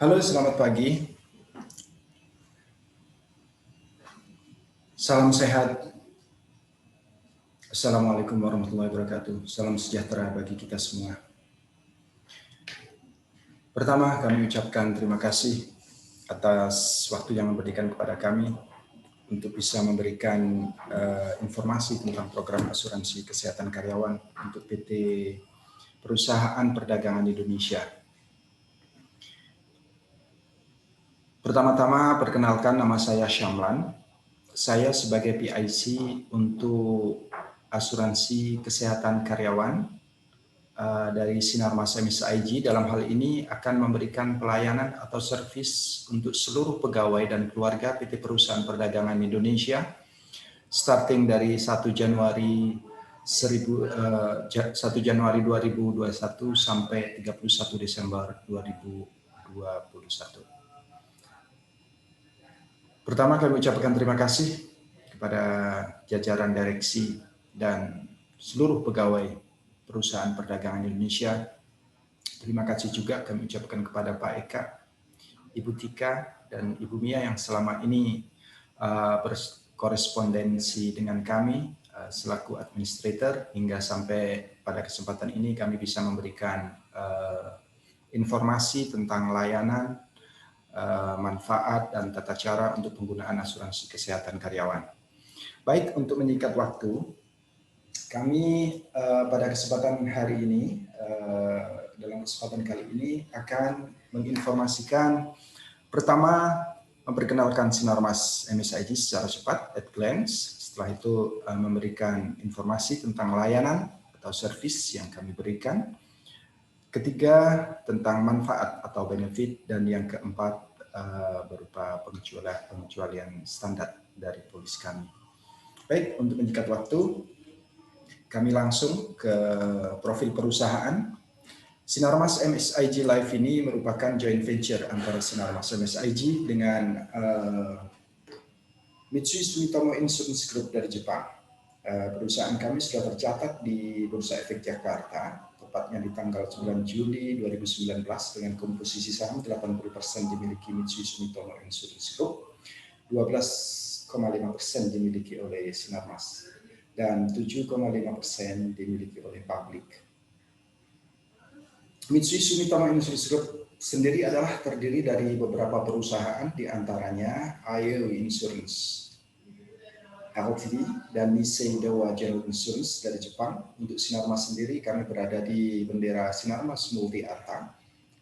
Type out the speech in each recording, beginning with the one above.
Halo, selamat pagi. Salam sehat. Assalamualaikum warahmatullahi wabarakatuh. Salam sejahtera bagi kita semua. Pertama, kami ucapkan terima kasih atas waktu yang diberikan kepada kami untuk bisa memberikan informasi tentang program asuransi kesehatan karyawan untuk PT Perusahaan Perdagangan Indonesia. Pertama-tama, perkenalkan, nama saya Syamlan. Saya sebagai PIC untuk asuransi kesehatan karyawan dari Sinarmas MSIG dalam hal ini akan memberikan pelayanan atau servis untuk seluruh pegawai dan keluarga PT Perusahaan Perdagangan Indonesia starting dari 1 Januari 1 Januari 2021 sampai 31 Desember 2021. Pertama, kami ucapkan terima kasih kepada jajaran direksi dan seluruh pegawai Perusahaan Perdagangan Indonesia. Terima kasih juga kami ucapkan kepada Pak Eka, Ibu Tika, dan Ibu Mia yang selama ini berkorespondensi dengan kami selaku administrator hingga sampai pada kesempatan ini kami bisa memberikan informasi tentang layanan, manfaat dan tata cara untuk penggunaan asuransi kesehatan karyawan. Baik, untuk menyingkat waktu, kami pada kesempatan hari ini, dalam kesempatan kali ini akan menginformasikan, pertama memperkenalkan Sinarmas MSIG secara cepat, at glance. Setelah itu memberikan informasi tentang layanan atau servis yang kami berikan. Ketiga, tentang manfaat atau benefit, dan yang keempat berupa pengecualian standar dari polis kami. Baik, untuk menyingkat waktu, kami langsung ke profil perusahaan. Sinarmas MSIG Life ini merupakan joint venture antara Sinarmas MSIG dengan Mitsui Sumitomo Insurance Group dari Jepang. Perusahaan kami sudah tercatat di Bursa Efek Jakarta, tepatnya di tanggal 9 Juli 2019 dengan komposisi saham 80% dimiliki Mitsui Sumitomo Insurance Group, 12,5% dimiliki oleh Sinarmas, dan 7,5% dimiliki oleh publik. Mitsui Sumitomo Insurance Group sendiri adalah terdiri dari beberapa perusahaan, diantaranya Ayo Insurance Ltd dan Nissei Dowa General Insurance dari Jepang. Untuk Sinarmas sendiri, kami berada di bendera Sinarmas Multi Arta.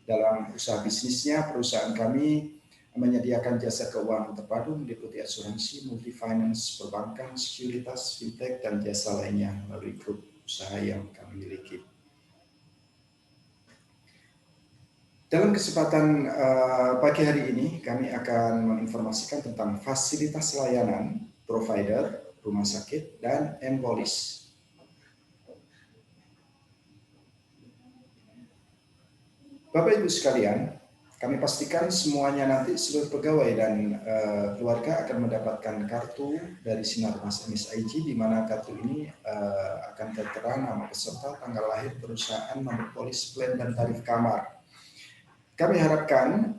Dalam usaha bisnisnya, perusahaan kami menyediakan jasa keuangan terpadu meliputi asuransi, multi finance, perbankan, sekuritas, fintech, dan jasa lainnya melalui grup usaha yang kami miliki. Dalam kesempatan pagi hari ini, kami akan menginformasikan tentang fasilitas layanan provider, rumah sakit, dan empolis. Bapak Ibu sekalian, kami pastikan semuanya nanti seluruh pegawai dan keluarga akan mendapatkan kartu dari Sinarmas MSIG, di mana kartu ini akan tertera nama peserta, tanggal lahir, perusahaan, nomor polis, plan, dan tarif kamar. Kami harapkan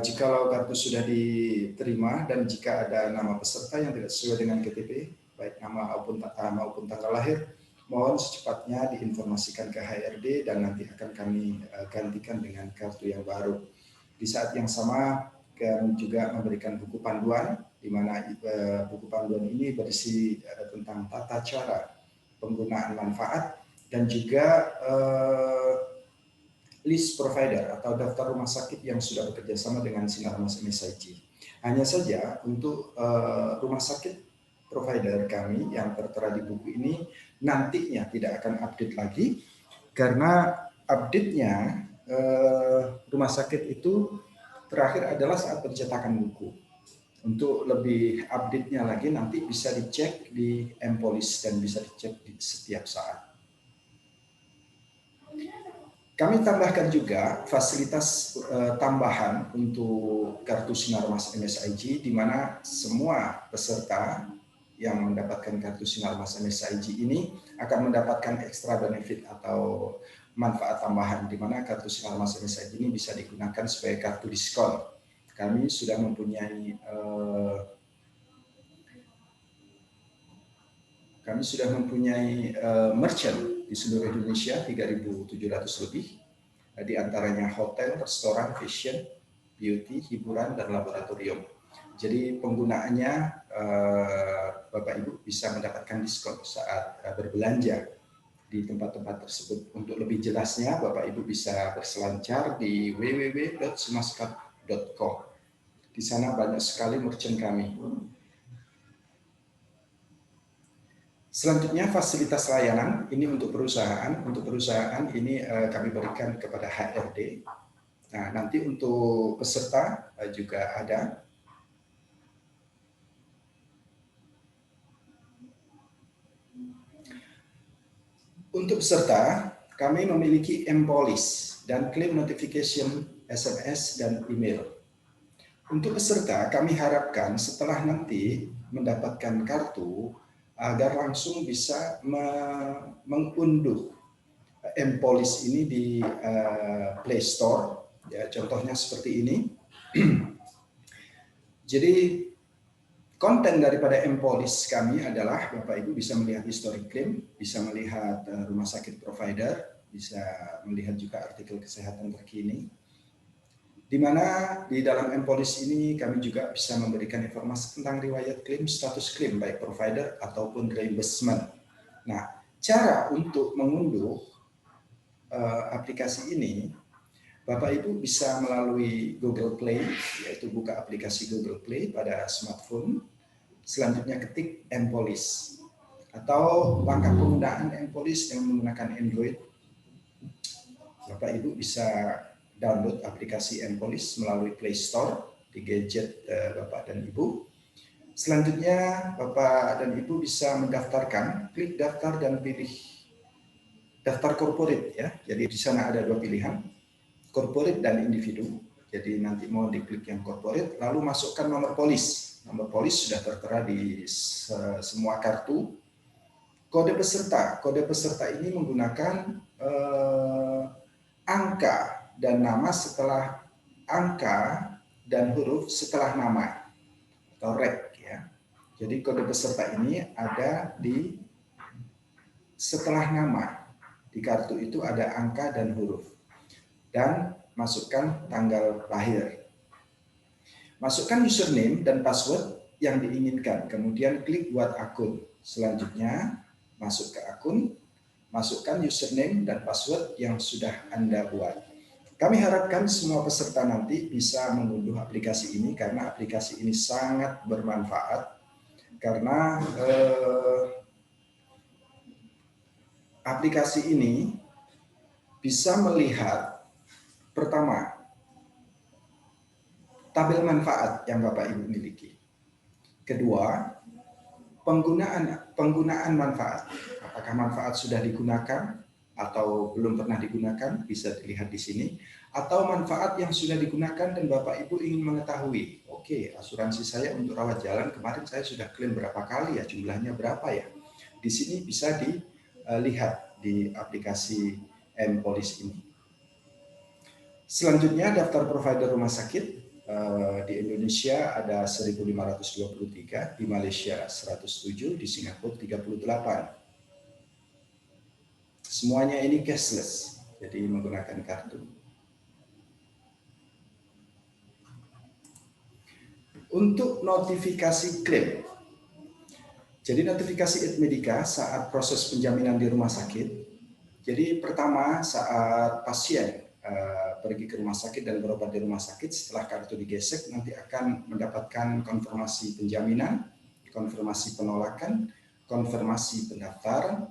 jikalau kartu sudah diterima dan jika ada nama peserta yang tidak sesuai dengan KTP, baik nama maupun tanggal lahir, mohon secepatnya diinformasikan ke HRD dan nanti akan kami gantikan dengan kartu yang baru. Di saat yang sama kami juga memberikan buku panduan, di mana buku panduan ini berisi tentang tata cara penggunaan manfaat dan juga list provider atau daftar rumah sakit yang sudah bekerja sama dengan Sinarmas MSIG. Hanya saja untuk rumah sakit provider kami yang tertera di buku ini nantinya tidak akan update lagi, karena update-nya rumah sakit itu terakhir adalah saat pencetakan buku. Untuk lebih update-nya lagi nanti bisa dicek di empolis dan bisa dicek di setiap saat. Kami tambahkan juga fasilitas tambahan untuk kartu Sinarmas MSIG, di mana semua peserta yang mendapatkan kartu Sinarmas MSIG ini akan mendapatkan extra benefit atau manfaat tambahan di mana kartu Sinar Mas MSI ini bisa digunakan sebagai kartu diskon. Kami sudah mempunyai merchant di seluruh Indonesia 3.700 lebih, di antaranya hotel, restoran, fashion, beauty, hiburan, dan laboratorium. Jadi penggunaannya Bapak Ibu bisa mendapatkan diskon saat berbelanja di tempat-tempat tersebut. Untuk lebih jelasnya Bapak Ibu bisa berselancar di www.simascard.com. Di sana banyak sekali merchant kami. Selanjutnya fasilitas layanan ini untuk perusahaan. Untuk perusahaan ini kami berikan kepada HRD. Nah, nanti untuk peserta juga ada. Untuk peserta, kami memiliki M-Police dan claim notification SMS dan email. Untuk peserta, kami harapkan setelah nanti mendapatkan kartu, agar langsung bisa mengunduh M-Police ini di Play Store. Ya, contohnya seperti ini. Jadi konten daripada M-Police kami adalah Bapak Ibu bisa melihat history claim, bisa melihat rumah sakit provider, bisa melihat juga artikel kesehatan terkini. Di mana di dalam M-Police ini kami juga bisa memberikan informasi tentang riwayat klaim, status klaim baik provider ataupun reimbursement. Nah, cara untuk mengunduh aplikasi ini, Bapak Ibu bisa melalui Google Play, yaitu buka aplikasi Google Play pada smartphone. Selanjutnya ketik M-Police. Atau langkah penggunaan M-Police yang menggunakan Android, Bapak Ibu bisa download aplikasi M-Police melalui Play Store di gadget Bapak dan Ibu. Selanjutnya Bapak dan Ibu bisa mendaftarkan, klik daftar dan pilih daftar corporate ya. Jadi di sana ada dua pilihan, corporate dan individu. Jadi nanti mau diklik yang corporate, lalu masukkan nomor polis. Nomor polis sudah tertera di semua kartu. Kode peserta ini menggunakan angka dan nama setelah angka dan huruf setelah nama atau rek ya. Jadi kode peserta ini ada di setelah nama. Di kartu itu ada angka dan huruf. Dan masukkan tanggal lahir. Masukkan username dan password yang diinginkan. Kemudian klik buat akun. Selanjutnya masuk ke akun, masukkan username dan password yang sudah Anda buat. Kami harapkan semua peserta nanti bisa mengunduh aplikasi ini karena aplikasi ini sangat bermanfaat. Karena aplikasi ini bisa melihat pertama tabel manfaat yang Bapak Ibu miliki. Kedua, penggunaan manfaat. Apakah manfaat sudah digunakan atau belum pernah digunakan, bisa dilihat di sini. Atau manfaat yang sudah digunakan dan Bapak Ibu ingin mengetahui, oke, asuransi saya untuk rawat jalan kemarin saya sudah klaim berapa kali ya, jumlahnya berapa ya. Di sini bisa dilihat di aplikasi M-Police ini. Selanjutnya daftar provider rumah sakit. Di Indonesia ada 1.523, di Malaysia 107, di Singapura 38. Semuanya ini cashless, jadi menggunakan kartu. Untuk notifikasi klaim. Jadi notifikasi Edmedica saat proses penjaminan di rumah sakit. Jadi pertama saat pasien pergi ke rumah sakit dan berobat di rumah sakit, setelah kartu digesek nanti akan mendapatkan konfirmasi penjaminan, konfirmasi penolakan, konfirmasi pendaftaran,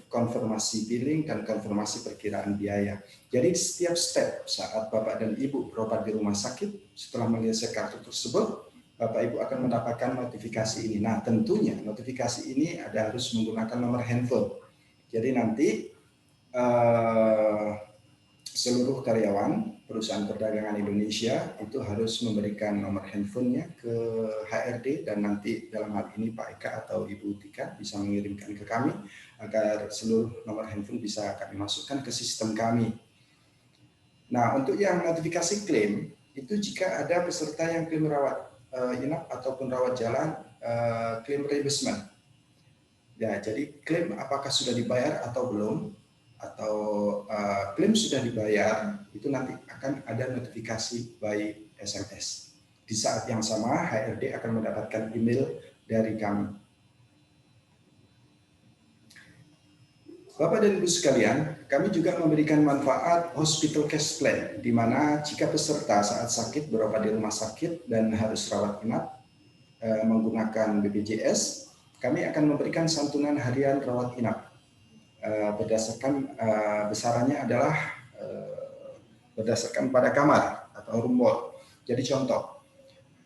konfirmasi billing, dan konfirmasi perkiraan biaya. Jadi setiap step saat Bapak dan Ibu berobat di rumah sakit, setelah menggesek kartu tersebut, Bapak Ibu akan mendapatkan notifikasi ini. Nah, tentunya notifikasi ini harus menggunakan nomor handphone. Jadi nanti seluruh karyawan perusahaan perdagangan Indonesia itu harus memberikan nomor handphonenya ke HRD, dan nanti dalam hal ini Pak Eka atau Ibu Tika bisa mengirimkan ke kami agar seluruh nomor handphone bisa kami masukkan ke sistem kami. Nah, untuk yang notifikasi klaim itu jika ada peserta yang klaim rawat inap ataupun rawat jalan, klaim reimbursement. Ya, jadi klaim apakah sudah dibayar atau belum, atau klaim sudah dibayar, itu nanti akan ada notifikasi by SMS. Di saat yang sama, HRD akan mendapatkan email dari kami. Bapak dan Ibu sekalian, kami juga memberikan manfaat hospital cash plan, di mana jika peserta saat sakit berobat di rumah sakit dan harus rawat inap menggunakan BPJS, kami akan memberikan santunan harian rawat inap. Berdasarkan besarannya adalah berdasarkan pada kamar atau room ward. Jadi contoh,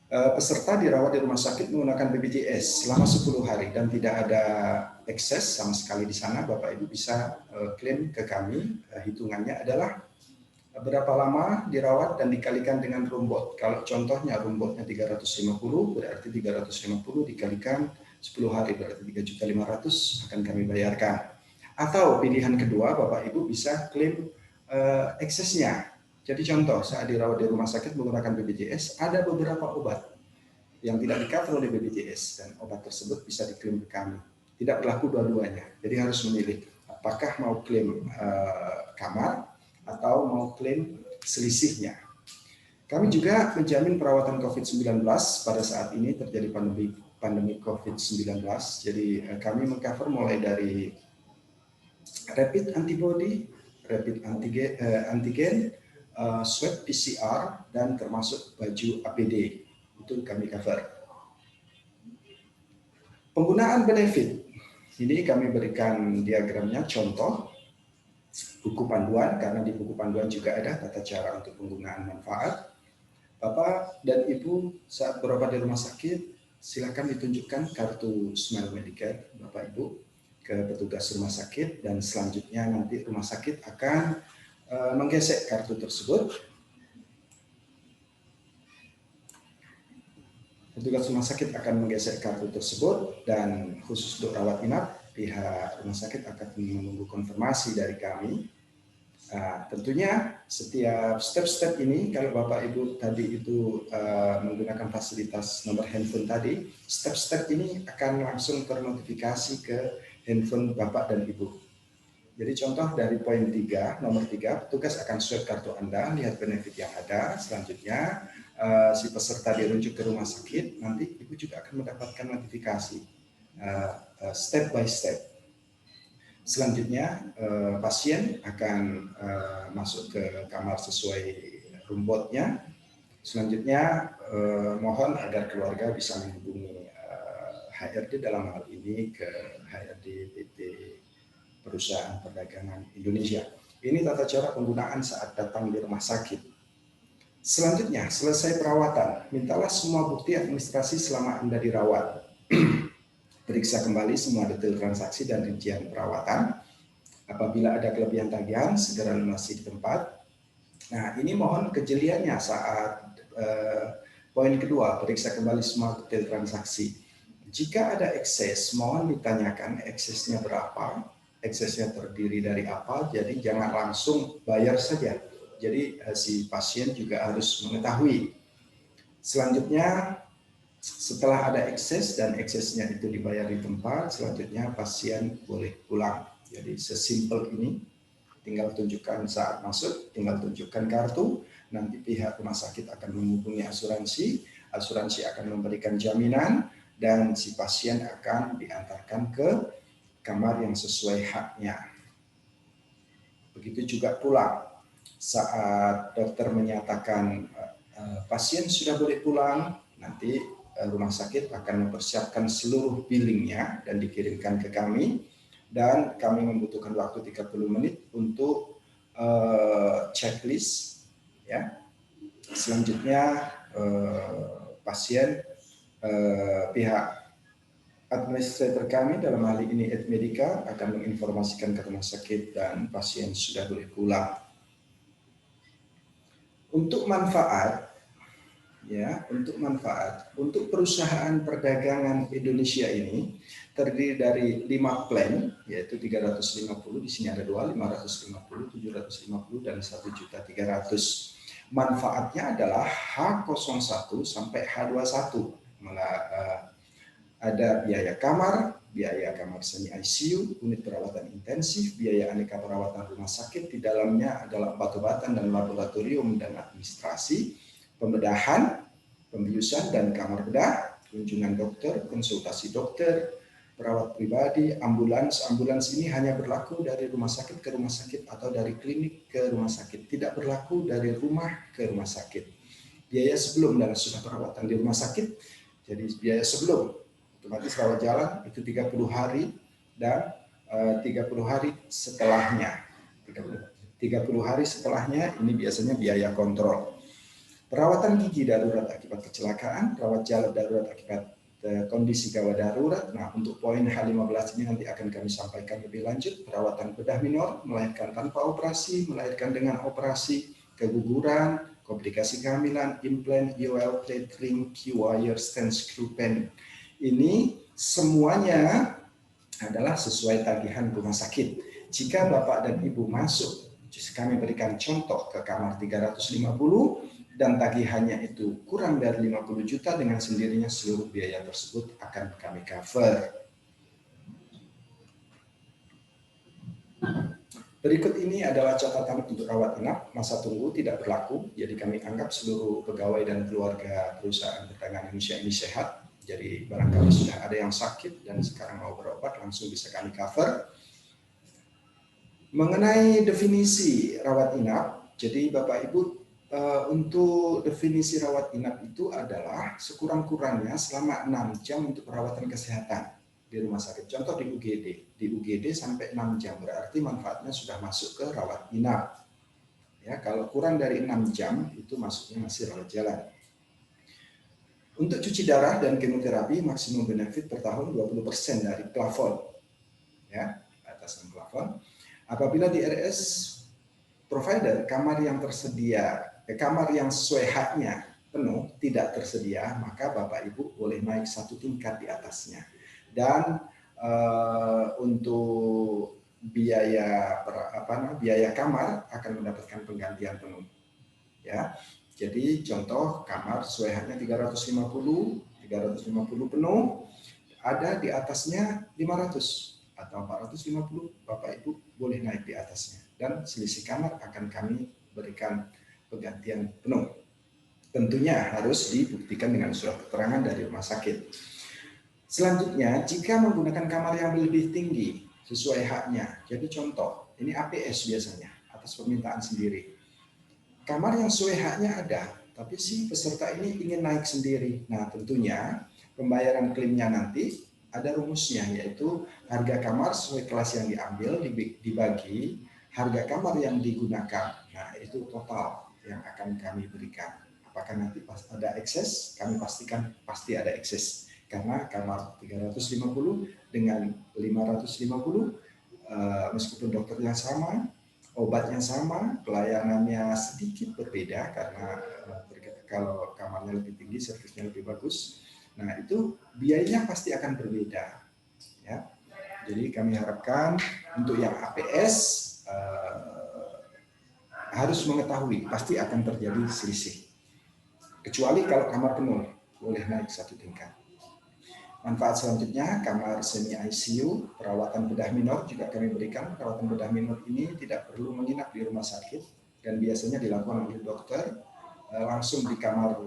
peserta dirawat di rumah sakit menggunakan BPJS selama 10 hari dan tidak ada ekses sama sekali di sana, Bapak Ibu bisa klaim ke kami. Hitungannya adalah berapa lama dirawat dan dikalikan dengan room ward. Kalau contohnya room wardnya 350, berarti 350 dikalikan 10 hari, berarti 3.500.000 akan kami bayarkan. Atau pilihan kedua, Bapak Ibu bisa klaim eksesnya. Jadi contoh, saat dirawat di rumah sakit menggunakan BPJS, ada beberapa obat yang tidak di-cover oleh BPJS, dan obat tersebut bisa diklaim ke kami. Tidak berlaku dua-duanya, jadi harus memilih apakah mau klaim kamar atau mau klaim selisihnya. Kami juga menjamin perawatan COVID-19 pada saat ini terjadi pandemi COVID-19. Jadi kami mengcover mulai dari rapid antibody, rapid antigen, swab PCR, dan termasuk baju APD. Itu kami cover. Penggunaan benefit. Ini kami berikan diagramnya contoh buku panduan, karena di buku panduan juga ada tata cara untuk penggunaan manfaat. Bapak dan Ibu saat berobat di rumah sakit, silakan ditunjukkan kartu Smile Medicare Bapak Ibu ke petugas rumah sakit, dan selanjutnya nanti rumah sakit akan menggesek kartu tersebut. Petugas rumah sakit akan menggesek kartu tersebut, dan khusus untuk rawat inap, pihak rumah sakit akan menunggu konfirmasi dari kami. Tentunya setiap step-step ini, kalau Bapak Ibu tadi itu menggunakan fasilitas nomor handphone tadi, step-step ini akan langsung ternotifikasi ke handphone Bapak dan Ibu. Jadi contoh dari poin 3, nomor 3, petugas akan swab kartu Anda, lihat benefit yang ada. Selanjutnya si peserta dirujuk ke rumah sakit, nanti Ibu juga akan mendapatkan notifikasi step by step. Selanjutnya pasien akan masuk ke kamar sesuai room ward-nya. Selanjutnya mohon agar keluarga bisa menghubungi HRD, dalam hal ini ke HRD PT Perusahaan Perdagangan Indonesia. Ini tata cara penggunaan saat datang di rumah sakit. Selanjutnya, selesai perawatan, mintalah semua bukti administrasi selama Anda dirawat. Periksa kembali semua detail transaksi dan rincian perawatan. Apabila ada kelebihan tagihan, segera lunasi di tempat. Nah, ini mohon kejeliannya saat poin kedua, periksa kembali semua detail transaksi. Jika ada ekses, mohon ditanyakan eksesnya berapa, eksesnya terdiri dari apa, jadi jangan langsung bayar saja. Jadi si pasien juga harus mengetahui. Selanjutnya, setelah ada ekses dan eksesnya itu dibayar di tempat, selanjutnya pasien boleh pulang. Jadi sesimpel ini, tinggal tunjukkan saat masuk, tinggal tunjukkan kartu, nanti pihak rumah sakit akan menghubungi asuransi, asuransi akan memberikan jaminan, dan si pasien akan diantarkan ke kamar yang sesuai haknya. Begitu juga pulang, saat dokter menyatakan pasien sudah boleh pulang, nanti rumah sakit akan mempersiapkan seluruh billingnya dan dikirimkan ke kami, dan kami membutuhkan waktu 30 menit untuk checklist. Ya. Selanjutnya pasien pihak administrator kami, dalam hal ini Edmedica, akan menginformasikan ke rumah sakit dan pasien sudah boleh pulang. Untuk manfaat, ya, untuk perusahaan perdagangan Indonesia ini terdiri dari 5 plan, yaitu 350, di sini ada 2, 550, 750, dan 1.300.000. Manfaatnya adalah H01 sampai H21. Ada biaya kamar semi ICU, unit perawatan intensif, biaya aneka perawatan rumah sakit, di dalamnya adalah obat-obatan dan laboratorium dan administrasi, pembedahan, pembiusan dan kamar bedah, kunjungan dokter, konsultasi dokter, perawat pribadi, ambulans. Ambulans ini hanya berlaku dari rumah sakit ke rumah sakit atau dari klinik ke rumah sakit, tidak berlaku dari rumah ke rumah sakit. Biaya sebelum dan sudah perawatan di rumah sakit, jadi biaya sebelum otomatis rawat jalan itu 30 hari dan 30 hari setelahnya. 30 hari setelahnya ini biasanya biaya kontrol. Perawatan gigi darurat akibat kecelakaan, rawat jalan darurat akibat kondisi gawat darurat. Nah, untuk poin H15 ini nanti akan kami sampaikan lebih lanjut. Perawatan bedah minor, melahirkan tanpa operasi, melahirkan dengan operasi, keguguran, komplikasi kehamilan, implant, IOL, plate ring, Q-wire, stent, screw pen. Ini semuanya adalah sesuai tagihan rumah sakit. Jika Bapak dan Ibu masuk, kami berikan contoh ke kamar 350 dan tagihannya itu kurang dari 50 juta, dengan sendirinya seluruh biaya tersebut akan kami cover. Berikut ini adalah catatan untuk rawat inap. Masa tunggu tidak berlaku, jadi kami anggap seluruh pegawai dan keluarga perusahaan perdagangan Indonesia ini sehat. Jadi barangkali sudah ada yang sakit dan sekarang mau berobat, langsung bisa kami cover. Mengenai definisi rawat inap, jadi Bapak Ibu, untuk definisi rawat inap itu adalah sekurang-kurangnya selama 6 jam untuk perawatan kesehatan di rumah sakit. Contoh di UGD sampai 6 jam, berarti manfaatnya sudah masuk ke rawat inap. Ya, kalau kurang dari 6 jam itu masuknya masih rawat jalan. Untuk cuci darah dan kemoterapi, maksimum benefit per tahun 20% dari plafon. Ya, atasan plafon. Apabila di RS provider kamar yang tersedia, kamar yang sesuai haknya penuh tidak tersedia, maka Bapak Ibu boleh naik 1 tingkat di atasnya. Dan untuk biaya biaya kamar akan mendapatkan penggantian penuh. Ya. Jadi contoh kamar sesuai haknya 350 penuh, ada di atasnya 500 atau 450, Bapak Ibu boleh naik di atasnya. Dan selisih kamar akan kami berikan penggantian penuh. Tentunya harus dibuktikan dengan surat keterangan dari rumah sakit. Selanjutnya, jika menggunakan kamar yang lebih tinggi sesuai haknya, jadi contoh, ini APS biasanya, atas permintaan sendiri. Kamar yang sesuai haknya ada, tapi si peserta ini ingin naik sendiri. Nah, tentunya pembayaran klaimnya nanti ada rumusnya, yaitu harga kamar sesuai kelas yang diambil dibagi harga kamar yang digunakan. Nah, itu total yang akan kami berikan. Apakah nanti ada ekses? Kami pastikan pasti ada ekses. Karena kamar 350 dengan 550, meskipun dokternya sama, obatnya sama, pelayanannya sedikit berbeda karena kalau kamarnya lebih tinggi, servisnya lebih bagus. Nah, itu biayanya pasti akan berbeda. Ya. Jadi kami harapkan untuk yang APS harus mengetahui pasti akan terjadi selisih. Kecuali kalau kamar penuh, boleh naik 1 tingkat. Manfaat selanjutnya, kamar semi ICU, perawatan bedah minor juga kami berikan. Perawatan bedah minor ini tidak perlu menginap di rumah sakit dan biasanya dilakukan oleh dokter langsung di kamar,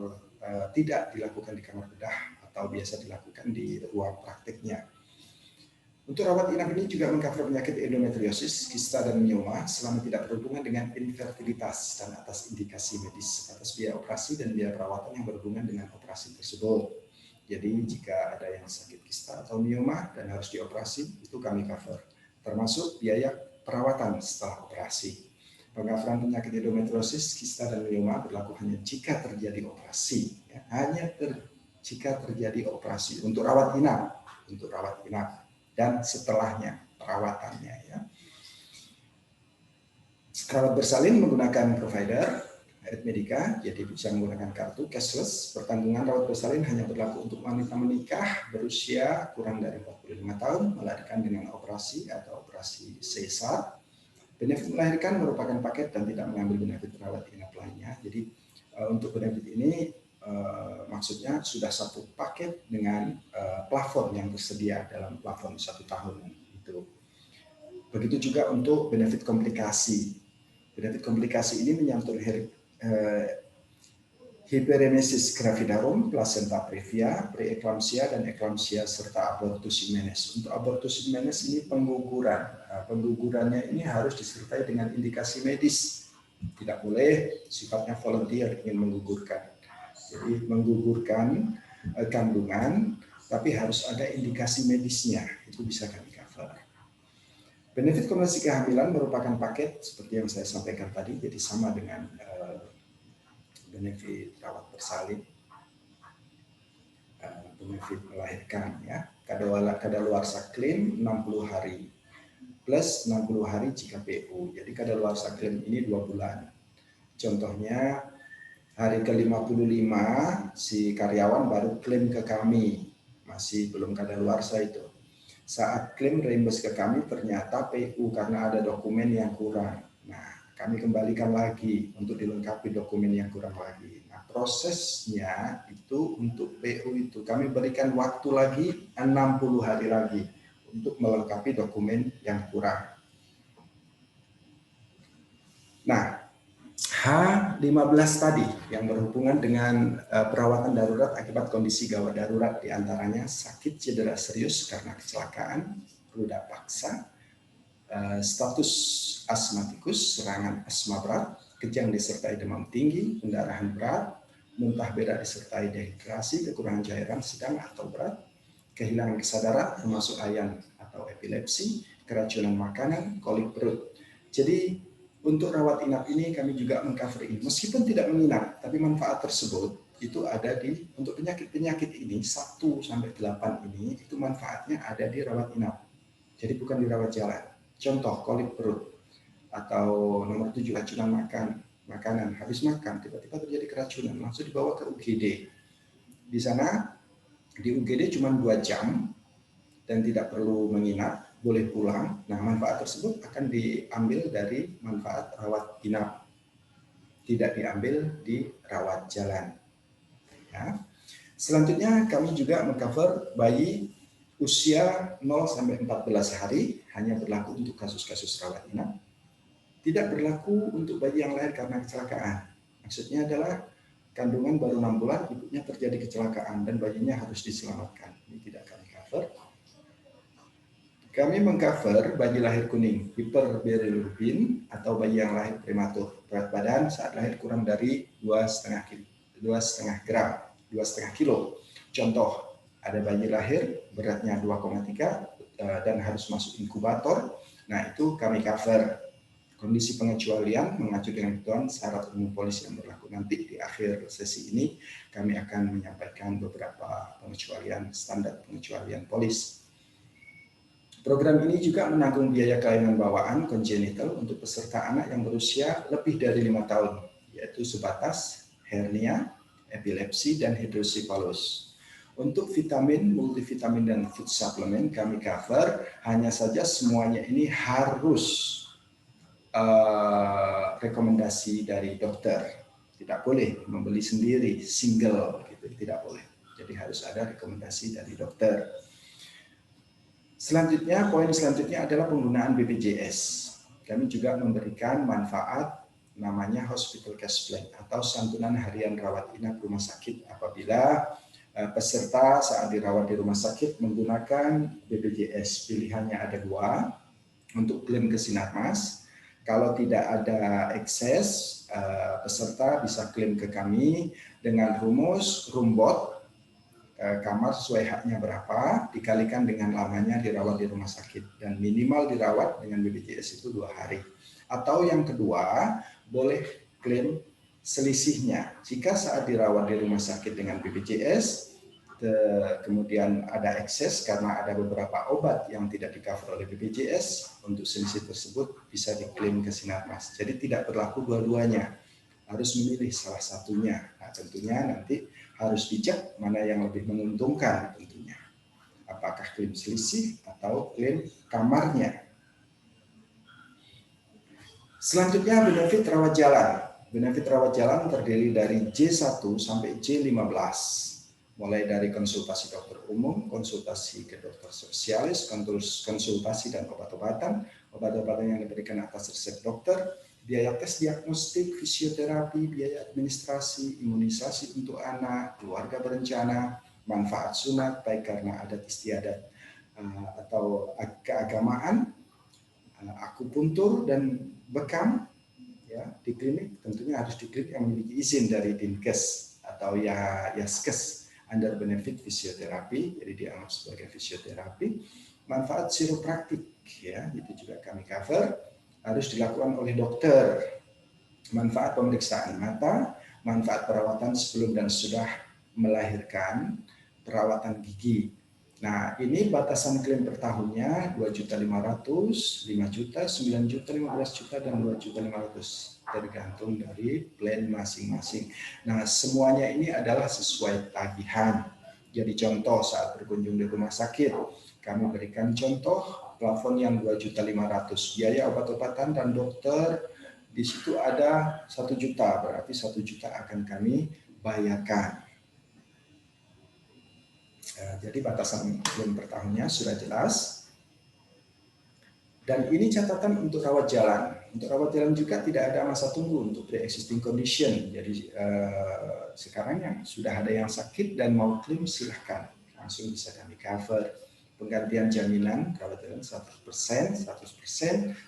tidak dilakukan di kamar bedah atau biasa dilakukan di ruang prakteknya. Untuk rawat inap ini juga mengcover penyakit endometriosis, kista dan mioma selama tidak berhubungan dengan infertilitas dan atas indikasi medis, atas biaya operasi dan biaya perawatan yang berhubungan dengan operasi tersebut. Jadi jika ada yang sakit kista atau mioma dan harus dioperasi, itu kami cover. Termasuk biaya perawatan setelah operasi. Pengcoveran penyakit endometriosis, kista dan mioma berlaku hanya jika terjadi operasi. Ya, jika terjadi operasi untuk rawat inap, dan setelahnya perawatannya. Ya. Rawat bersalin menggunakan provider. Medika, jadi bisa menggunakan kartu cashless. Pertanggungan rawat bersalin hanya berlaku untuk wanita menikah berusia kurang dari 45 tahun, melahirkan dengan operasi atau operasi sesar. Benefit melahirkan merupakan paket dan tidak mengambil benefit rawat inap lainnya. Jadi untuk benefit ini maksudnya sudah satu paket dengan plafon yang tersedia dalam plafon 1 tahun itu. Begitu juga untuk benefit komplikasi. Benefit komplikasi ini menyangkut hiperemesis gravidarum, placenta previa, preeklamsia, dan eklamsia, serta abortus immenes. Untuk abortus immenes ini pengguguran. Penggugurannya ini harus disertai dengan indikasi medis. Tidak boleh sifatnya volunteer ingin menggugurkan. Jadi menggugurkan kandungan, tapi harus ada indikasi medisnya. Itu bisa kami cover. Benefit kombinasi kehamilan merupakan paket seperti yang saya sampaikan tadi, jadi sama dengan benefit rawat bersalin, benefit melahirkan ya. Kadaluarsa klaim 60 hari plus 60 hari jika PU. Jadi kadaluarsa klaim ini 2 bulan. Contohnya hari ke-55 si karyawan baru klaim ke kami, masih belum kadaluarsa itu. Saat klaim reimburse ke kami ternyata PU karena ada dokumen yang kurang. Nah, kami kembalikan lagi untuk dilengkapi dokumen yang kurang lagi. Nah, prosesnya itu untuk PU itu kami berikan waktu lagi 60 hari lagi untuk melengkapi dokumen yang kurang. Nah, H15 tadi yang berhubungan dengan perawatan darurat akibat kondisi gawat darurat, diantaranya sakit cedera serius karena kecelakaan, ruda paksa, status asmatikus, serangan asma berat, kejang disertai demam tinggi, pendarahan berat, muntah berat disertai dehidrasi, kekurangan cairan sedang atau berat, kehilangan kesadaran termasuk ayan atau epilepsi, keracunan makanan, kolik perut. Jadi untuk rawat inap ini kami juga mengcover ini. Meskipun tidak menginap, tapi manfaat tersebut itu ada di untuk penyakit-penyakit ini 1 sampai 8 ini itu manfaatnya ada di rawat inap. Jadi bukan di rawat jalan. Contoh kolik perut atau nomor 7 keracunan makanan, habis makan tiba-tiba terjadi keracunan, langsung dibawa ke UGD. Di sana di UGD cuma 2 jam dan tidak perlu menginap, boleh pulang. Nah, manfaat tersebut akan diambil dari manfaat rawat inap, tidak diambil di rawat jalan. Ya. Selanjutnya kami juga mengcover bayi usia 0 sampai 14 hari, hanya berlaku untuk kasus-kasus rawat inap. Tidak berlaku untuk bayi yang lahir karena kecelakaan. Maksudnya adalah kandungan baru 6 bulan, ibunya terjadi kecelakaan dan bayinya harus diselamatkan. Ini tidak kami cover. Kami mengcover bayi lahir kuning, hiperbilirubin, atau bayi yang lahir prematur. Berat badan saat lahir kurang dari 2,5 gram, 2,5 kilo. Contoh, ada bayi lahir beratnya 2,3 dan harus masuk inkubator. Nah, itu kami cover. Kondisi pengecualian mengacu dengan ketentuan syarat umum polis yang berlaku. Nanti di akhir sesi ini kami akan menyampaikan beberapa pengecualian, standar pengecualian polis. Program ini juga menanggung biaya kelainan bawaan kongenital untuk peserta anak yang berusia lebih dari 5 tahun, yaitu sebatas hernia, epilepsi, dan hidrosipalus. Untuk vitamin, multivitamin, dan food supplement kami cover, hanya saja semuanya ini harus rekomendasi dari dokter. Tidak boleh membeli sendiri, single, gitu, tidak boleh. Jadi harus ada rekomendasi dari dokter. Selanjutnya, poin selanjutnya adalah penggunaan BPJS. Kami juga memberikan manfaat namanya Hospital Cash Plan atau santunan harian rawat inap rumah sakit apabila peserta saat dirawat di rumah sakit menggunakan BPJS. Pilihannya ada 2 untuk klaim ke Sinarmas. Kalau tidak ada ekses, peserta bisa klaim ke kami dengan rumus rumbot kamar sesuai haknya berapa dikalikan dengan lamanya dirawat di rumah sakit, dan minimal dirawat dengan BPJS itu 2 hari. Atau yang kedua, boleh klaim selisihnya. Jika saat dirawat di rumah sakit dengan BPJS kemudian ada ekses karena ada beberapa obat yang tidak di-cover oleh BPJS, untuk selisih tersebut bisa diklaim ke Sinarmas. Jadi tidak berlaku dua-duanya. harus memilih salah satunya. Nah, tentunya nanti harus dicek mana yang lebih menguntungkan tentunya. Apakah klaim selisih atau klaim kamarnya. Selanjutnya benefit rawat jalan. Benefit rawat jalan terdiri dari J1 sampai J15. Mulai dari konsultasi dokter umum, konsultasi ke dokter spesialis, konsultasi dan obat-obatan yang diberikan atas resep dokter, biaya tes diagnostik, fisioterapi, biaya administrasi, imunisasi untuk anak, keluarga berencana, manfaat sunat baik karena adat istiadat atau keagamaan, akupuntur dan bekam ya di klinik, tentunya harus di klinik yang memiliki izin dari Dinkes atau Yaskes under benefit fisioterapi, jadi dianggap sebagai fisioterapi. Manfaat chiropraktik ya, itu juga kami cover, harus dilakukan oleh dokter. Manfaat pemeriksaan mata, manfaat perawatan sebelum dan sudah melahirkan, perawatan gigi. Nah, ini batasan klaim per tahunnya 2.500.000, 5 juta, 9 juta, 15 juta, dan 2.500.000. Tergantung dari plan masing-masing. Nah, semuanya ini adalah sesuai tagihan. Jadi contoh saat berkunjung di rumah sakit, kami berikan contoh plafon yang 2.500.000. Biaya obat-obatan dan dokter di situ ada 1 juta, berarti 1 juta akan kami bayarkan. Jadi batasan klaim per tahunnya sudah jelas. Dan ini catatan untuk rawat jalan. Untuk rawat jalan juga tidak ada masa tunggu untuk pre-existing condition. Jadi sekarang yang sudah ada yang sakit dan mau klaim silahkan. Langsung bisa kami cover. Penggantian jaminan rawat jalan 100%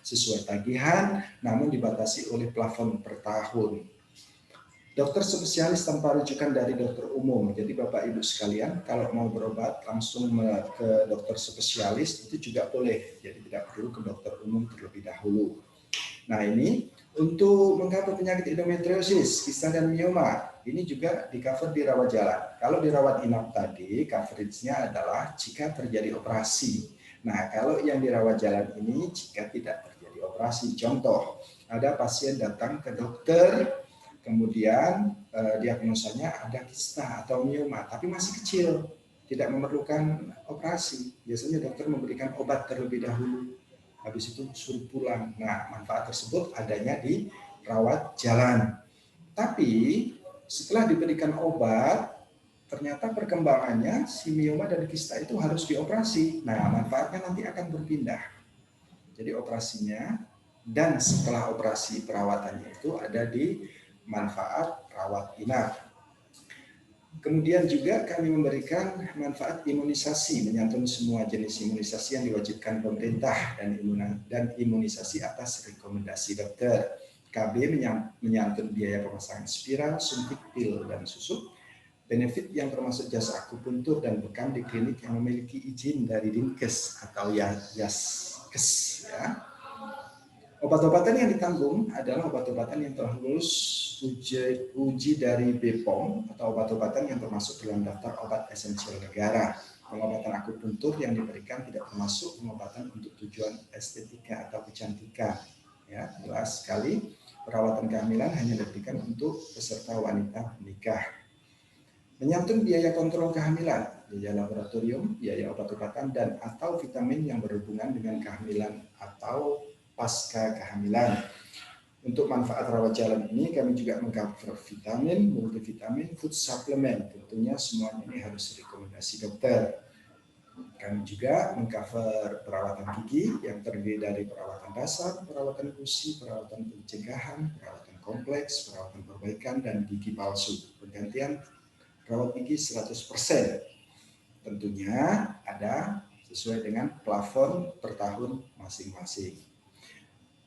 sesuai tagihan, namun dibatasi oleh plafon per tahun. Dokter spesialis tanpa rujukan dari dokter umum. Jadi Bapak Ibu sekalian, kalau mau berobat langsung ke dokter spesialis itu juga boleh. Jadi tidak perlu ke dokter umum terlebih dahulu. Nah ini untuk mengcover penyakit endometriosis, kista dan mioma, ini juga di cover di rawat jalan. Kalau di rawat inap tadi, coverage-nya adalah jika terjadi operasi. Nah kalau yang di rawat jalan ini jika tidak terjadi operasi. Contoh, ada pasien datang ke dokter, kemudian diagnosanya ada kista atau mioma, tapi masih kecil, tidak memerlukan operasi. Biasanya dokter memberikan obat terlebih dahulu, habis itu suruh pulang. Nah, manfaat tersebut adanya di rawat jalan. Tapi setelah diberikan obat, ternyata perkembangannya si mioma dan kista itu harus dioperasi. Nah, manfaatnya nanti akan berpindah. Jadi operasinya dan setelah operasi perawatannya itu ada di manfaat rawat inap. Kemudian juga kami memberikan manfaat imunisasi, menyantun semua jenis imunisasi yang diwajibkan pemerintah dan imunisasi atas rekomendasi dokter. KB menyantun biaya pemasangan spiral, suntik pil dan susu. Benefit yang termasuk jasa akupuntur dan bekam di klinik yang memiliki izin dari Dinkes atau Yaskes ya. Obat-obatan yang ditanggung adalah obat-obatan yang telah lulus uji dari BPOM atau obat-obatan yang termasuk dalam daftar obat esensial negara. Pengobatan akupuntur yang diberikan tidak termasuk pengobatan untuk tujuan estetika atau kecantikan. Ya, jelas sekali perawatan kehamilan hanya diberikan untuk peserta wanita menikah. Menyantun biaya kontrol kehamilan, biaya laboratorium, biaya obat-obatan dan atau vitamin yang berhubungan dengan kehamilan atau pasca kehamilan. Untuk manfaat rawat jalan ini kami juga mengcover vitamin, multivitamin, food supplement. Tentunya semuanya ini harus rekomendasi dokter. Kami juga mengcover perawatan gigi yang terdiri dari perawatan dasar, perawatan gusi, perawatan pencegahan, perawatan kompleks, perawatan perbaikan, dan gigi palsu. Penggantian rawat gigi 100%. Tentunya ada sesuai dengan plafon per tahun masing-masing.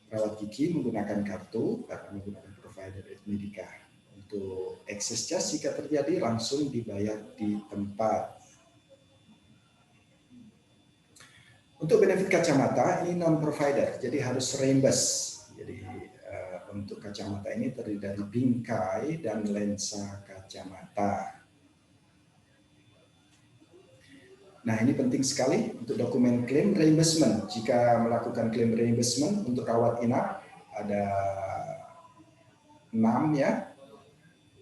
Rawat gigi menggunakan kartu karena menggunakan provider Medika. Untuk excess charge jika terjadi langsung dibayar di tempat. Untuk benefit kacamata ini non provider, jadi harus reimburse. Jadi untuk kacamata ini terdiri dari bingkai dan lensa kacamata. Nah ini penting sekali untuk dokumen klaim reimbursement. Jika melakukan klaim reimbursement untuk rawat inap ada 6 ya,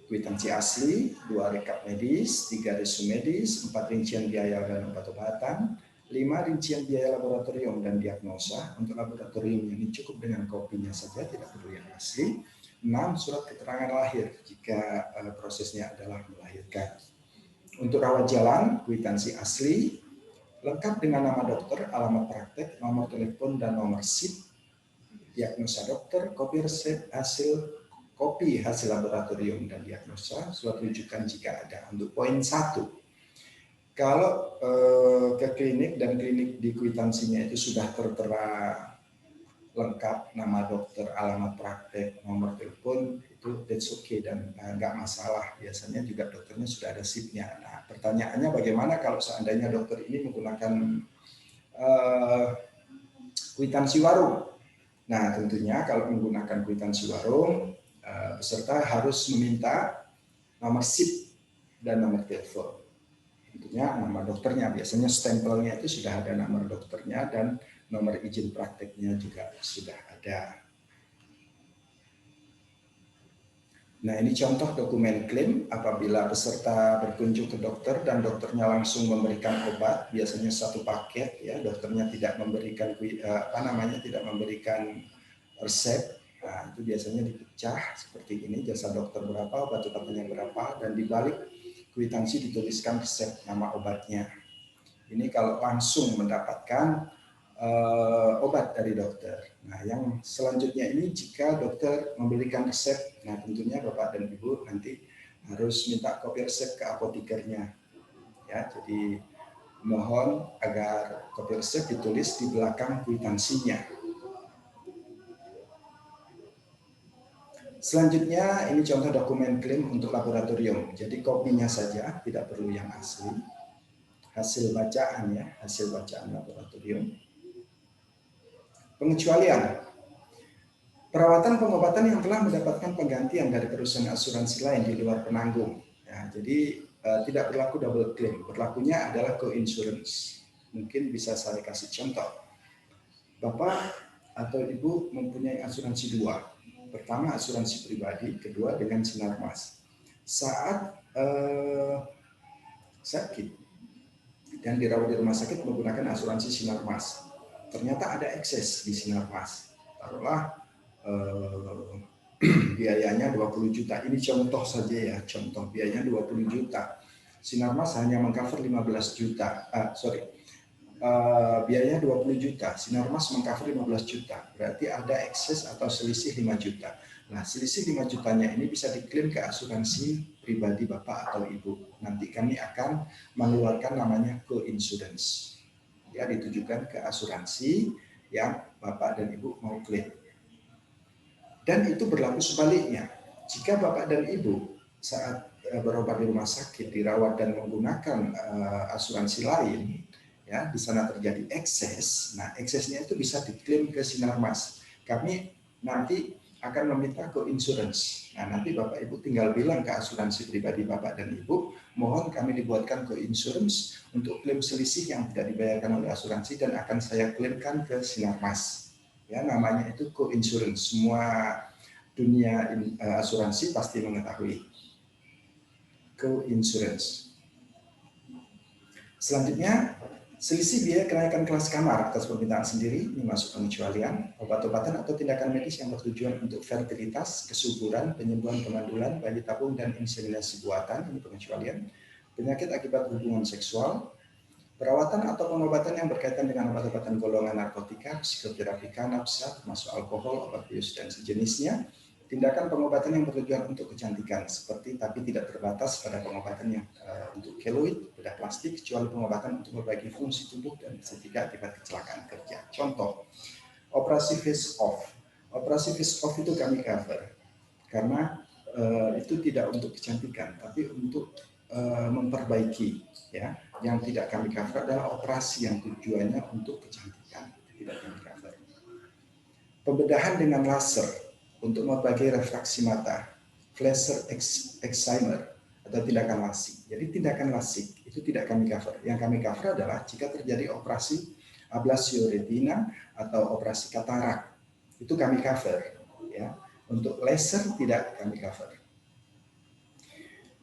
kwitansi asli, 2 rekap medis, 3 resume medis, 4 rincian biaya dan obat-obatan, 5 rincian biaya laboratorium dan diagnosa. Untuk laboratorium ini cukup dengan kopinya saja, tidak perlu yang asli. 6 surat keterangan lahir jika prosesnya adalah melahirkan. Untuk rawat jalan, kwitansi asli, lengkap dengan nama dokter, alamat praktek, nomor telepon, dan nomor SIP, diagnosa dokter, kopi resep, kopi hasil laboratorium dan diagnosa, surat rujukan jika ada. Untuk poin 1, kalau ke klinik dan klinik di kwitansinya itu sudah tertera lengkap, nama dokter, alamat praktek, nomor telepon, itu that's okay dan nggak masalah. Biasanya juga dokternya sudah ada SIP-nya. Nah, pertanyaannya bagaimana kalau seandainya dokter ini menggunakan kwitansi warung? Nah, tentunya kalau menggunakan kwitansi warung, peserta harus meminta nomor SIP dan nomor telepon. Tentunya nama dokternya, biasanya stempelnya itu sudah ada nomor dokternya dan nomor izin prakteknya juga sudah ada. Nah, ini contoh dokumen klaim apabila peserta berkunjung ke dokter dan dokternya langsung memberikan obat, biasanya satu paket ya, dokternya tidak memberikan tidak memberikan resep. Nah, itu biasanya dipecah seperti ini, jasa dokter berapa, obat-obatannya berapa, dan di balik kwitansi dituliskan resep nama obatnya. Ini kalau langsung mendapatkan obat dari dokter. Nah, yang selanjutnya ini jika dokter memberikan resep, nah tentunya Bapak dan Ibu nanti harus minta kopi resep ke apotekernya. Ya, jadi mohon agar kopi resep ditulis di belakang kwitansinya. Selanjutnya ini contoh dokumen klaim untuk laboratorium. Jadi kopinya saja, tidak perlu yang asli. Hasil bacaan ya, hasil bacaan laboratorium. Pengecualian. Perawatan pengobatan yang telah mendapatkan penggantian dari perusahaan asuransi lain di luar penanggung. Ya, jadi tidak berlaku double claim. Berlakunya adalah co-insurance. Mungkin bisa saya kasih contoh. Bapak atau Ibu mempunyai asuransi 2. Pertama asuransi pribadi, kedua dengan Sinarmas. Saat sakit dan dirawat di rumah sakit menggunakan asuransi Sinarmas, ternyata ada ekses di Sinarmas. Taruhlah biayanya 20 juta. Ini contoh saja ya, contoh biayanya 20 juta. Sinarmas hanya mengcover 15 juta. Biayanya 20 juta. Sinarmas mengcover 15 juta. Berarti ada ekses atau selisih 5 juta. Nah, selisih 5 jutanya ini bisa diklaim ke asuransi pribadi Bapak atau Ibu. Nanti kami akan mengeluarkan namanya co-insurance. Ya, ditujukan ke asuransi yang Bapak dan Ibu mau klaim. Dan itu berlaku sebaliknya. Jika Bapak dan Ibu saat berobat di rumah sakit, dirawat dan menggunakan asuransi lain, ya di sana terjadi ekses. Nah, eksesnya itu bisa diklaim ke Sinarmas. Kami nanti akan meminta co-insurance. Nah, nanti Bapak Ibu tinggal bilang ke asuransi pribadi Bapak dan Ibu, mohon kami dibuatkan co-insurance untuk klaim selisih yang tidak dibayarkan oleh asuransi dan akan saya klaimkan ke Sinarmas. Ya, namanya itu co-insurance. Semua dunia asuransi pasti mengetahui co-insurance. Selanjutnya, selisih biaya kenaikan kelas kamar atas permintaan sendiri, ini masuk pengecualian. Obat-obatan atau tindakan medis yang bertujuan untuk fertilitas, kesuburan, penyembuhan kemandulan, bayi tabung, dan inseminasi buatan, ini pengecualian. Penyakit akibat hubungan seksual, perawatan atau pengobatan yang berkaitan dengan obat-obatan golongan narkotika, psikoterapi kanabis, termasuk alkohol, obat bius, dan sejenisnya. Tindakan pengobatan yang bertujuan untuk kecantikan, seperti tapi tidak terbatas pada pengobatan yang untuk keloid, bedah plastik, kecuali pengobatan untuk memperbaiki fungsi tubuh dan setika akibat kecelakaan kerja. Contoh, operasi face off. Operasi face off itu kami cover, karena itu tidak untuk kecantikan, tapi untuk memperbaiki. Ya, yang tidak kami cover adalah operasi yang tujuannya untuk kecantikan, tidak kami cover. Pembedahan dengan laser untuk memperbaiki refraksi mata, laser excimer atau tindakan lasik. Jadi tindakan lasik itu tidak kami cover. Yang kami cover adalah jika terjadi operasi ablasio retina atau operasi katarak, itu kami cover. Ya, Untuk laser tidak kami cover.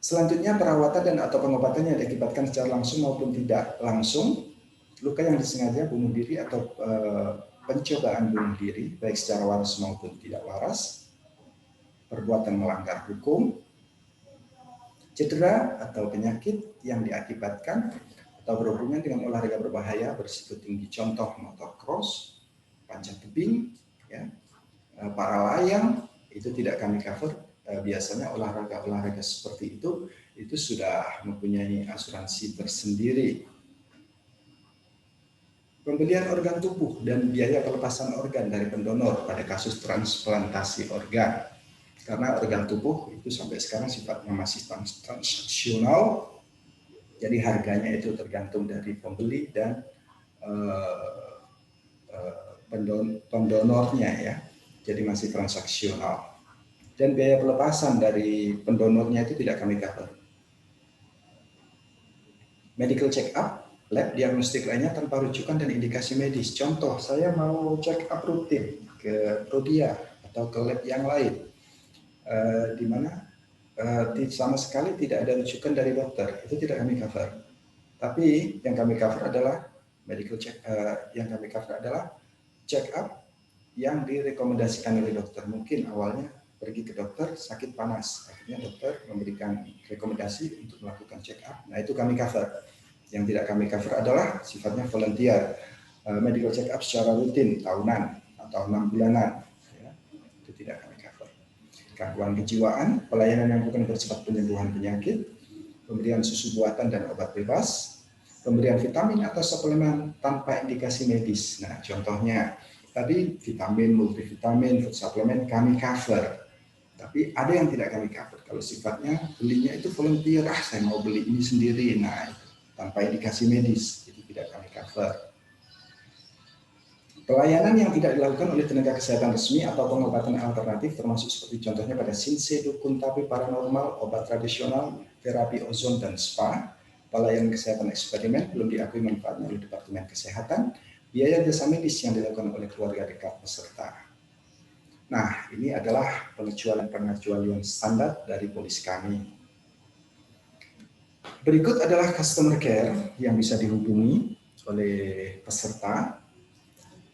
Selanjutnya perawatan dan atau pengobatan yang diakibatkan secara langsung maupun tidak langsung, luka yang disengaja bunuh diri atau pencobaan bunuh diri, baik secara waras maupun tidak waras, perbuatan melanggar hukum, cedera atau penyakit yang diakibatkan atau berhubungan dengan olahraga berbahaya berisiko tinggi, contoh motocross, panjat tebing, ya, para layang, itu tidak kami cover. Biasanya olahraga seperti itu sudah mempunyai asuransi tersendiri. Pembelian organ tubuh dan biaya pelepasan organ dari pendonor pada kasus transplantasi organ. Karena organ tubuh itu sampai sekarang sifatnya masih transaksional, jadi harganya itu tergantung dari pembeli dan pendonornya ya, jadi masih transaksional. Dan biaya pelepasan dari pendonornya itu tidak kami cover. Medical check up, lab diagnostik lainnya tanpa rujukan dan indikasi medis. Contoh, saya mau check up rutin ke Prodia atau ke lab yang lain, di mana sama sekali tidak ada rujukan dari dokter, itu tidak kami cover. Tapi yang kami cover adalah medical check, yang kami cover adalah check up yang direkomendasikan oleh dokter. Mungkin awalnya pergi ke dokter sakit panas, akhirnya dokter memberikan rekomendasi untuk melakukan check up. Nah itu kami cover. Yang tidak kami cover adalah sifatnya volunteer, medical check up secara rutin tahunan atau 6 bulanan. Ya, itu tidak kami cover. Gangguan kejiwaan, pelayanan yang bukan bersifat penyembuhan penyakit, pemberian susu buatan dan obat bebas, pemberian vitamin atau suplemen tanpa indikasi medis. Nah contohnya tadi vitamin, multivitamin, food suplemen kami cover. Tapi ada yang tidak kami cover. Kalau sifatnya belinya itu volunteer, saya mau beli ini sendiri. Nah, tanpa indikasi medis, itu tidak kami cover. Pelayanan yang tidak dilakukan oleh tenaga kesehatan resmi atau pengobatan alternatif termasuk seperti contohnya pada sinse, dukun, tapi paranormal, obat tradisional, terapi ozon dan spa, pelayanan kesehatan eksperimen belum diakui manfaatnya oleh Departemen Kesehatan, biaya jasa medis yang dilakukan oleh keluarga dekat peserta. Nah, ini adalah pengecualian standar dari polis kami. Berikut adalah customer care yang bisa dihubungi oleh peserta.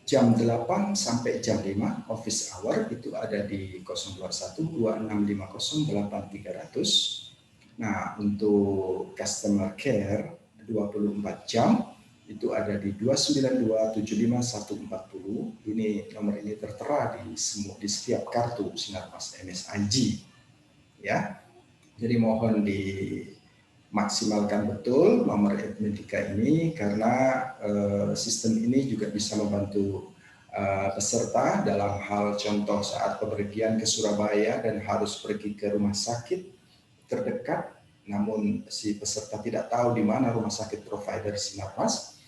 Jam 8 sampai jam 5 office hour itu ada di 021 2650 8300. Nah, untuk customer care 24 jam itu ada di 29275 140. Ini nomor ini tertera di setiap kartu Sinarmas MSIG. Ya. Jadi mohon dimaksimalkan betul nomor Admetika ini karena sistem ini juga bisa membantu peserta dalam hal contoh saat bepergian ke Surabaya dan harus pergi ke rumah sakit terdekat, namun si peserta tidak tahu di mana rumah sakit provider Sinarmas,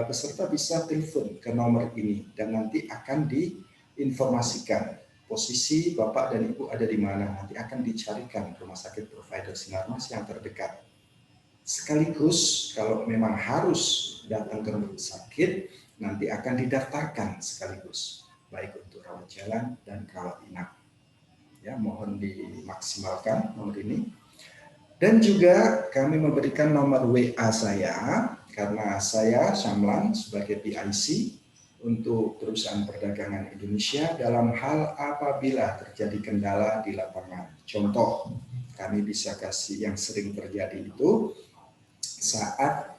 peserta bisa telepon ke nomor ini dan nanti akan diinformasikan posisi Bapak dan Ibu ada di mana, nanti akan dicarikan rumah sakit provider Sinarmas yang terdekat. Sekaligus kalau memang harus datang ke rumah sakit, nanti akan didaftarkan sekaligus, baik untuk rawat jalan dan rawat inap. Ya, mohon dimaksimalkan nomor ini. Dan juga kami memberikan nomor WA saya, karena saya Syamlan sebagai PIC untuk perusahaan perdagangan Indonesia dalam hal apabila terjadi kendala di lapangan. Contoh, kami bisa kasih yang sering terjadi itu saat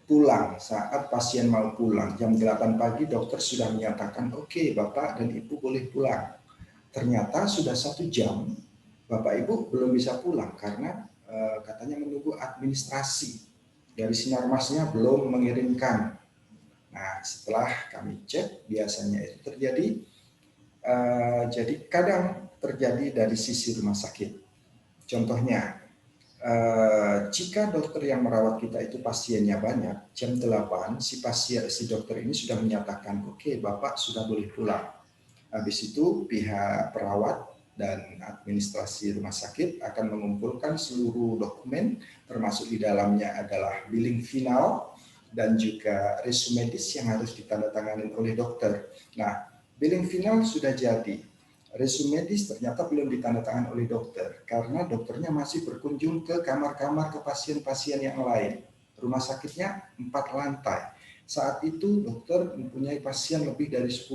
pulang, saat pasien mau pulang, jam 8 pagi dokter sudah menyatakan, oke, Bapak dan Ibu boleh pulang. Ternyata sudah 1 jam, Bapak Ibu belum bisa pulang karena katanya menunggu administrasi dari Sinarmasnya belum mengirimkan. Nah, setelah kami cek, biasanya itu terjadi, jadi kadang terjadi dari sisi rumah sakit. Contohnya, jika dokter yang merawat kita itu pasiennya banyak, jam 8 si dokter ini sudah menyatakan, oke, Bapak sudah boleh pulang. Habis itu pihak perawat dan administrasi rumah sakit akan mengumpulkan seluruh dokumen, termasuk di dalamnya adalah billing final dan juga resume medis yang harus ditandatangani oleh dokter. Nah, billing final sudah jadi. resume medis ternyata belum ditandatangani oleh dokter karena dokternya masih berkunjung ke kamar-kamar ke pasien-pasien yang lain. Rumah sakitnya 4 lantai. Saat itu dokter mempunyai pasien lebih dari 10.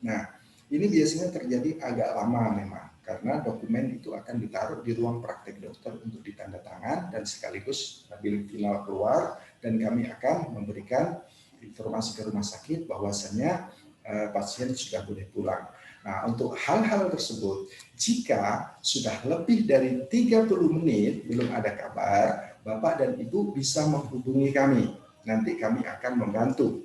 Nah, ini biasanya terjadi agak lama memang karena dokumen itu akan ditaruh di ruang praktek dokter untuk ditandatangan dan sekaligus bilik final keluar dan kami akan memberikan informasi ke rumah sakit bahwasannya pasien sudah boleh pulang. Nah, untuk hal-hal tersebut, jika sudah lebih dari 30 menit belum ada kabar, Bapak dan Ibu bisa menghubungi kami. Nanti kami akan membantu.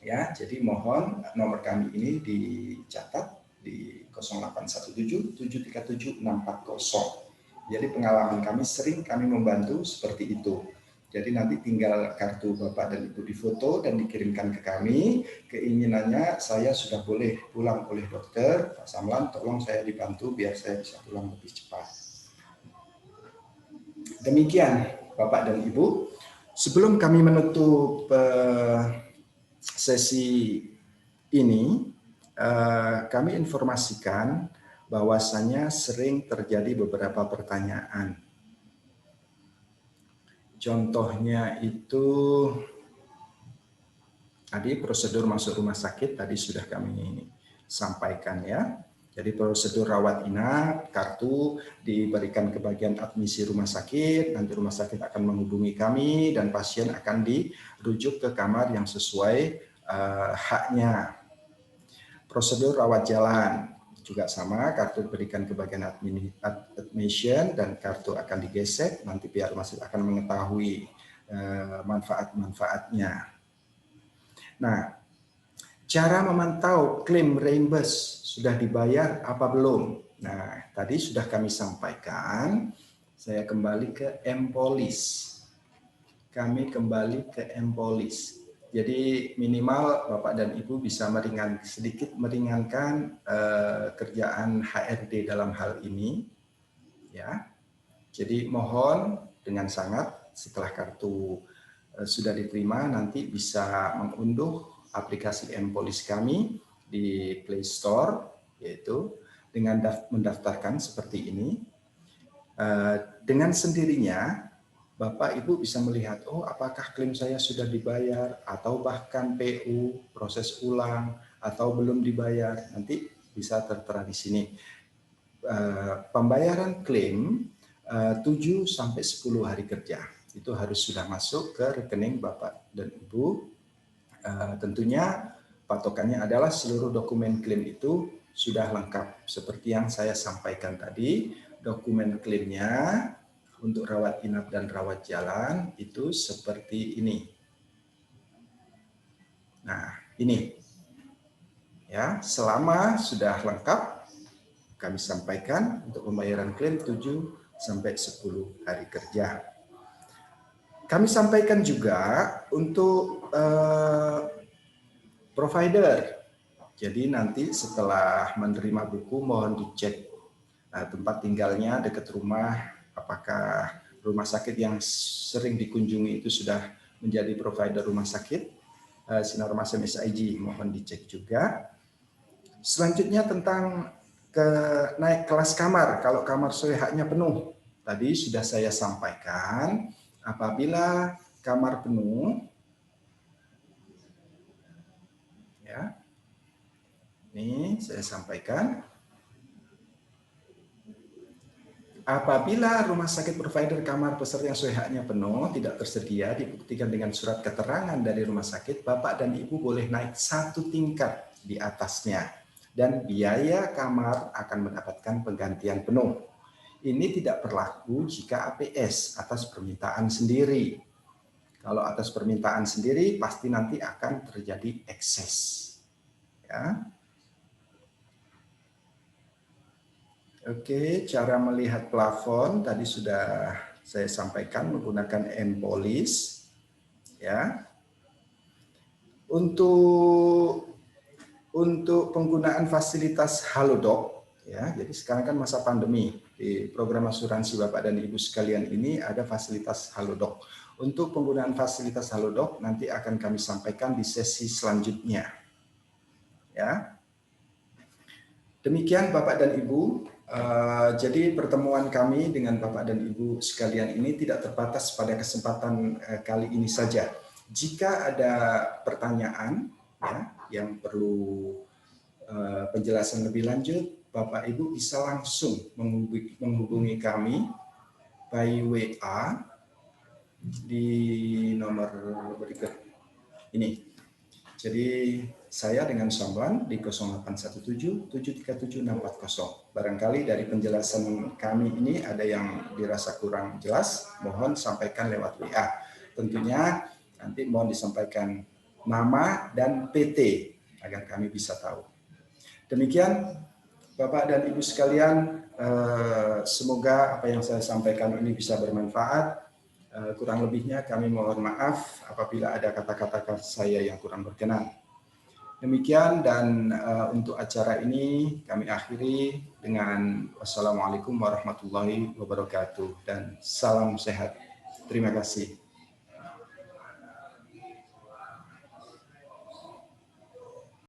Ya, jadi mohon nomor kami ini dicatat di 0817 737 640. Jadi pengalaman kami sering kami membantu seperti itu. Jadi nanti tinggal kartu Bapak dan Ibu difoto dan dikirimkan ke kami. Keinginannya saya sudah boleh pulang oleh dokter, Pak Samlan tolong saya dibantu biar saya bisa pulang lebih cepat. Demikian Bapak dan Ibu. Sebelum kami menutup sesi ini, kami informasikan bahwasannya sering terjadi beberapa pertanyaan. Contohnya itu tadi prosedur masuk rumah sakit tadi sudah kami sampaikan ya. Jadi prosedur rawat inap, kartu diberikan ke bagian admisi rumah sakit, nanti rumah sakit akan menghubungi kami dan pasien akan dirujuk ke kamar yang sesuai haknya. Prosedur rawat jalan juga sama, kartu diberikan ke bagian admission dan kartu akan digesek, nanti pihak rumah sakit akan mengetahui manfaat-manfaatnya. Nah, cara memantau klaim reimburse sudah dibayar apa belum? Nah, tadi sudah kami sampaikan, saya kembali ke M-Polis. Kami kembali ke M-Polis. Jadi minimal Bapak dan Ibu bisa sedikit meringankan kerjaan HRD dalam hal ini, ya. Jadi mohon dengan sangat setelah kartu sudah diterima nanti bisa mengunduh aplikasi M-Polis kami di Play Store, yaitu dengan mendaftarkan seperti ini. Dengan sendirinya Bapak Ibu bisa melihat, oh apakah klaim saya sudah dibayar atau bahkan PU, proses ulang atau belum dibayar, nanti bisa tertera di sini. Pembayaran klaim 7 sampai 10 hari kerja itu harus sudah masuk ke rekening Bapak dan Ibu. Tentunya patokannya adalah seluruh dokumen klaim itu sudah lengkap seperti yang saya sampaikan tadi. Dokumen klaimnya untuk rawat inap dan rawat jalan itu seperti ini. Nah, ini ya, selama sudah lengkap kami sampaikan untuk pembayaran klaim 7 sampai 10 hari kerja. Kami sampaikan juga untuk provider. Jadi nanti setelah menerima buku mohon dicek tempat tinggalnya dekat rumah, apakah rumah sakit yang sering dikunjungi itu sudah menjadi provider rumah sakit. Sinar Mas MSIG mohon dicek juga. Selanjutnya tentang naik kelas kamar, kalau kamar sesuai haknya penuh. Tadi sudah saya sampaikan, apabila kamar penuh, ya, ini saya sampaikan. Apabila rumah sakit provider kamar peserta yang sesuai haknya penuh tidak tersedia, dibuktikan dengan surat keterangan dari rumah sakit, Bapak dan Ibu boleh naik 1 tingkat di atasnya. Dan biaya kamar akan mendapatkan penggantian penuh. Ini tidak berlaku jika APS atas permintaan sendiri. Kalau atas permintaan sendiri, pasti nanti akan terjadi ekses. Ya. Oke, cara melihat plafon tadi sudah saya sampaikan menggunakan M-Polis. Ya. Untuk penggunaan fasilitas Halodoc, ya. Jadi sekarang kan masa pandemi, di program asuransi Bapak dan Ibu sekalian ini ada fasilitas Halodoc. Untuk penggunaan fasilitas Halodoc nanti akan kami sampaikan di sesi selanjutnya. Ya. Demikian Bapak dan Ibu, jadi pertemuan kami dengan Bapak dan Ibu sekalian ini tidak terbatas pada kesempatan kali ini saja. Jika ada pertanyaan ya, yang perlu penjelasan lebih lanjut, Bapak Ibu bisa langsung menghubungi kami by WA di nomor berikut ini. Jadi saya dengan Somlan di 0817 737 640. Barangkali dari penjelasan kami ini ada yang dirasa kurang jelas, mohon sampaikan lewat WA. Tentunya nanti mohon disampaikan nama dan PT agar kami bisa tahu. Demikian Bapak dan Ibu sekalian, semoga apa yang saya sampaikan ini bisa bermanfaat. Kurang lebihnya kami mohon maaf apabila ada kata-kata saya yang kurang berkenan. Demikian dan untuk acara ini kami akhiri dengan wassalamualaikum warahmatullahi wabarakatuh dan salam sehat. Terima kasih.